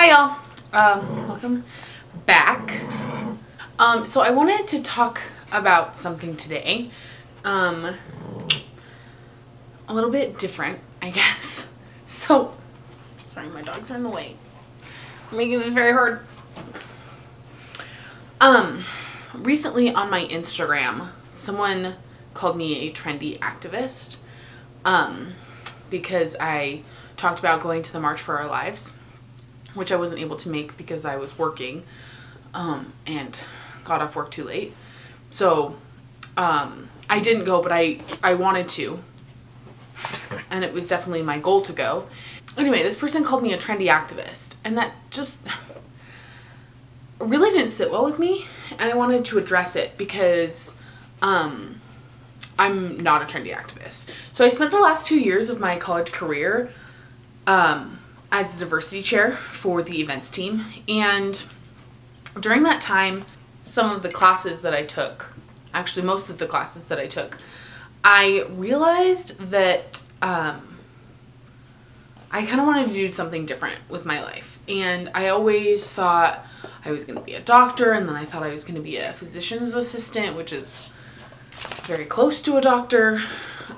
Hi y'all, welcome back. So I wanted to talk about something today, a little bit different, I guess. So, sorry, my dogs are in the way. I'm making this very hard. Recently on my Instagram, someone called me a trendy activist, because I talked about going to the March for Our Lives, which I wasn't able to make because I was working, and got off work too late. So, I didn't go, but I wanted to, and it was definitely my goal to go. Anyway, this person called me a trendy activist, and that just really didn't sit well with me, and I wanted to address it because, I'm not a trendy activist. So I spent the last 2 years of my college career, as the diversity chair for the events team, and during that time, some of the classes that I took, actually most of the classes that I took, I realized that I kind of wanted to do something different with my life. And I always thought I was going to be a doctor, and then I thought I was going to be a physician's assistant, which is very close to a doctor.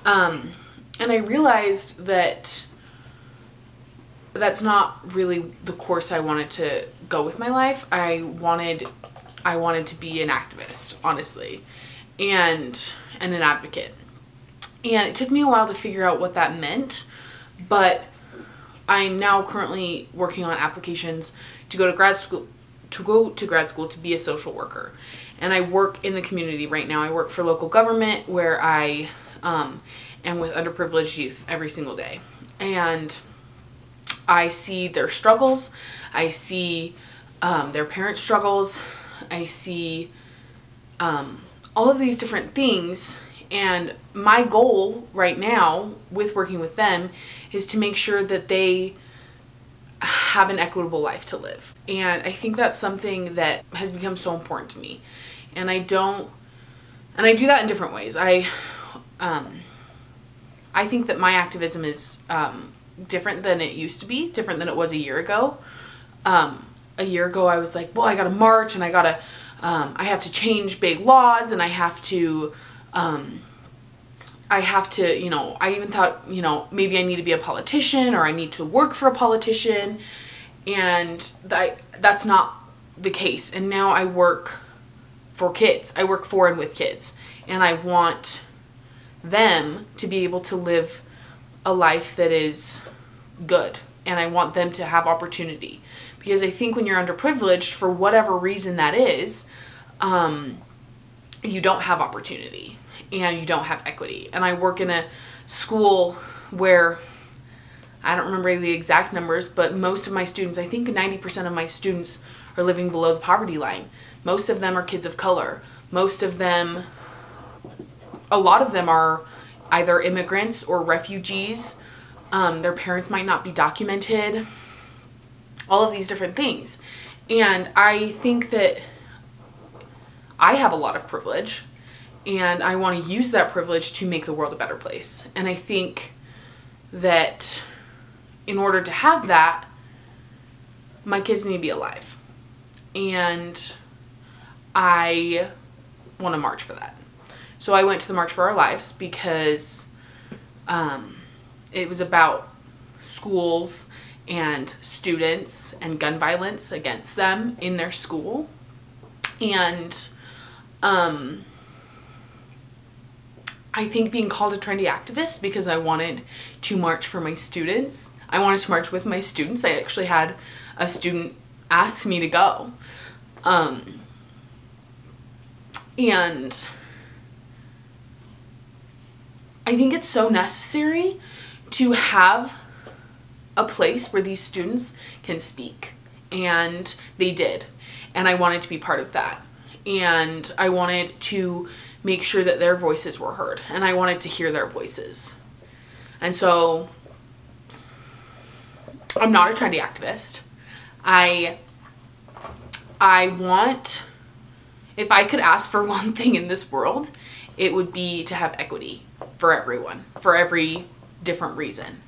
And I realized that that's not really the course I wanted to go with my life. I wanted to be an activist, honestly, and an advocate. And it took me a while to figure out what that meant, but I'm now currently working on applications to go to grad school, to be a social worker. And I work in the community right now. I work for local government where I am with underprivileged youth every single day. And I see their struggles. I see their parents' struggles. I see all of these different things. And my goal right now with working with them is to make sure that they have an equitable life to live. And I think that's something that has become so important to me. And I do that in different ways. I think that my activism is different than it used to be, different than it was a year ago. A year ago I was like, well, I gotta march, and I have to change big laws, and I have to, you know, I even thought, you know, maybe I need to be a politician, or I need to work for a politician, and that's not the case. And now I work for kids. I work for and with kids, and I want them to be able to live a life that is good, and I want them to have opportunity, because I think when you're underprivileged, for whatever reason that is, you don't have opportunity and you don't have equity. And I work in a school where, I don't remember the exact numbers, but most of my students, I think 90% of my students are living below the poverty line. Most of them are kids of color. A lot of them are either immigrants or refugees. Their parents might not be documented. All of these different things. And I think that I have a lot of privilege, and I want to use that privilege to make the world a better place. And I think that in order to have that, my kids need to be alive. And I want to march for that. So I went to the March for Our Lives because it was about schools and students and gun violence against them in their school. And I think being called a trendy activist because I wanted to march for my students. I wanted to march with my students. I actually had a student ask me to go. And I think it's so necessary to have a place where these students can speak, and they did, and I wanted to be part of that, and I wanted to make sure that their voices were heard, and I wanted to hear their voices. And so I'm not a trendy activist. I want, if I could ask for one thing in this world, it would be to have equity for everyone, for every different reason.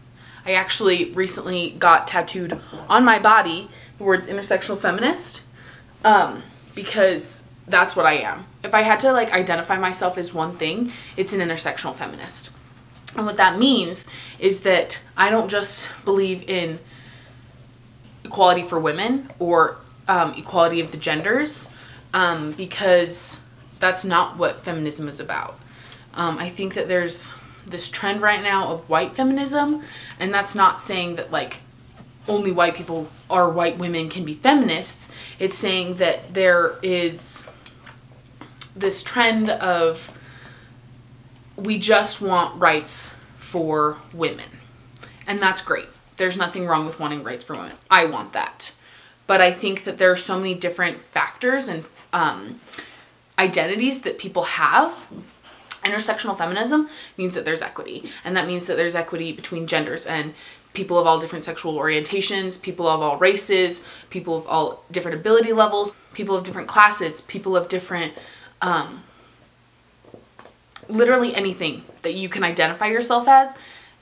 I actually recently got tattooed on my body the words intersectional feminist, because that's what I am. If I had to like identify myself as one thing, it's an intersectional feminist. And what that means is that I don't just believe in equality for women or equality of the genders, because that's not what feminism is about. I think that there's this trend right now of white feminism, and that's not saying that like only white people or white women can be feminists. It's saying that there is this trend of we just want rights for women. And that's great. There's nothing wrong with wanting rights for women. I want that. But I think that there are so many different factors and identities that people have. Intersectional feminism means that there's equity. And that means that there's equity between genders and people of all different sexual orientations, people of all races, people of all different ability levels, people of different classes, people of different literally anything that you can identify yourself as,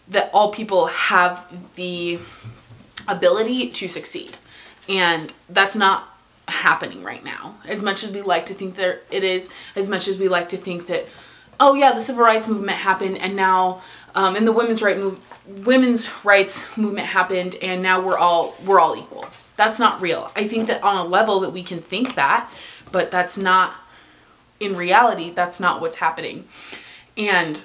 that all people have the ability to succeed. And that's not happening right now. As much as we like to think that it is, as much as we like to think that, oh yeah, the civil rights movement happened and now, and the women's rights movement happened and now we're all equal. That's not real. I think that on a level that we can think that, but that's not, in reality, that's not what's happening. And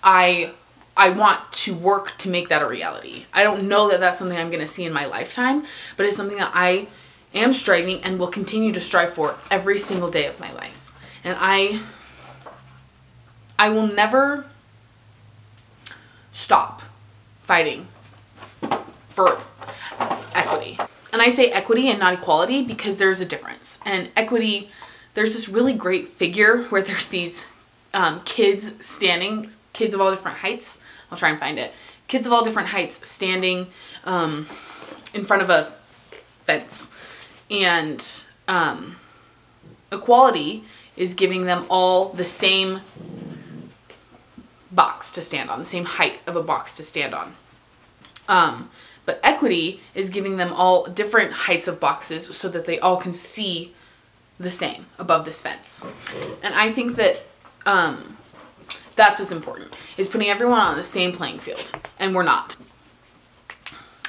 I want to work to make that a reality. I don't know that that's something I'm going to see in my lifetime, but it's something that I am striving and will continue to strive for every single day of my life. And I will never stop fighting for equity. And I say equity and not equality because there's a difference. And equity, there's this really great figure where there's these kids standing, kids of all different heights. I'll try and find it. Kids of all different heights standing in front of a fence. And equality is giving them all the same box to stand on, the same height of a box to stand on. But equity is giving them all different heights of boxes so that they all can see the same above this fence. And I think that that's what's important, is putting everyone on the same playing field. And we're not.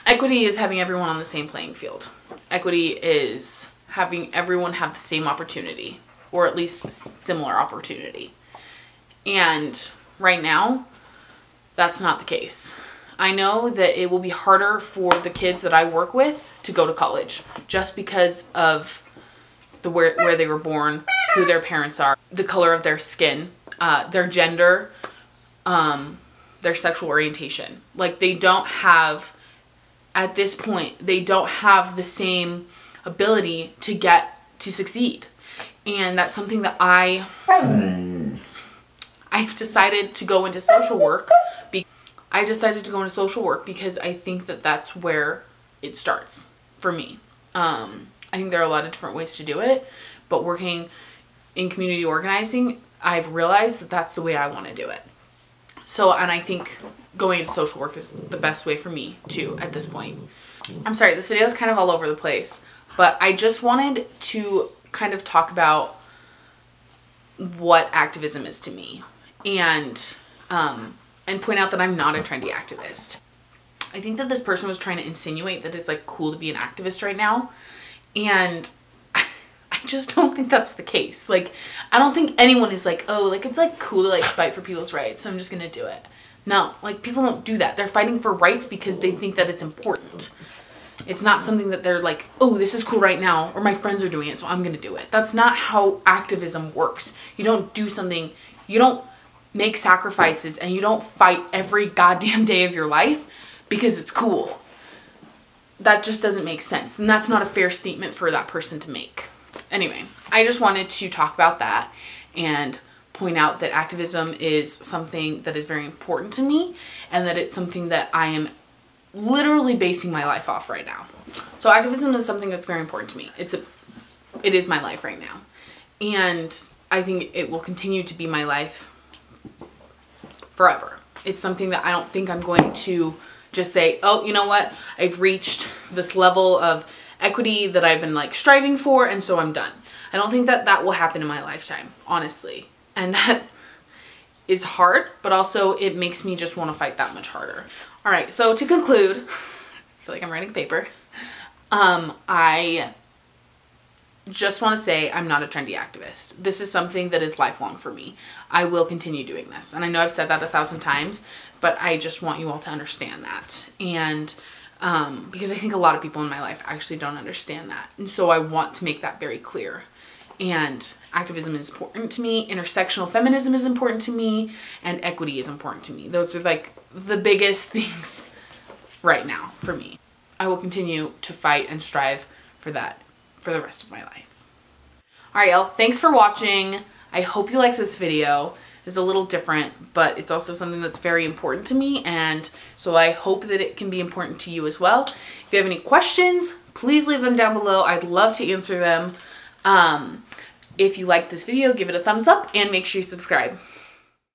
Equity is having everyone on the same playing field. Equity is having everyone have the same opportunity, or at least similar opportunity. And right now, that's not the case. I know that it will be harder for the kids that I work with to go to college just because of where they were born, who their parents are, the color of their skin, their gender, their sexual orientation. Like, they don't have, at this point, they don't have the same ability to succeed. And that's something that I've decided to go into social work. I decided to go into social work because I think that that's where it starts for me. I think there are a lot of different ways to do it, but working in community organizing, I've realized that that's the way I want to do it. So, and I think going into social work is the best way for me too at this point. I'm sorry, this video is kind of all over the place, but I just wanted to kind of talk about what activism is to me and point out that I'm not a trendy activist. I think that this person was trying to insinuate that it's like cool to be an activist right now, and I just don't think that's the case. Like, I don't think anyone is like, oh, like it's like cool to like fight for people's rights, so I'm just gonna do it. No, like people don't do that. They're fighting for rights because they think that it's important. It's not something that they're like, oh, this is cool right now, or my friends are doing it, so I'm gonna do it. That's not how activism works. You don't do something, you don't make sacrifices, and you don't fight every goddamn day of your life because it's cool. That just doesn't make sense, and that's not a fair statement for that person to make. Anyway, I just wanted to talk about that and point out that activism is something that is very important to me, and that it's something that I am literally basing my life off right now. So activism is something that's very important to me. It is my life right now, and I think it will continue to be my life forever. It's something that I don't think I'm going to just say, oh, you know what? I've reached this level of equity that I've been like striving for, and so I'm done. I don't think that that will happen in my lifetime, honestly. And that is hard, but also it makes me just want to fight that much harder. All right, so to conclude, I feel like I'm writing a paper. I just want to say I'm not a trendy activist. This is something that is lifelong for me. I will continue doing this. And I know I've said that 1,000 times, but I just want you all to understand that. And because I think a lot of people in my life actually don't understand that. And so I want to make that very clear. And activism is important to me. Intersectional feminism is important to me. And equity is important to me. Those are like the biggest things right now for me. I will continue to fight and strive for that for the rest of my life. All right, y'all. Thanks for watching. I hope you liked this video. It's a little different, but it's also something that's very important to me. And so I hope that it can be important to you as well. If you have any questions, please leave them down below. I'd love to answer them. If you like this video, give it a thumbs up and make sure you subscribe.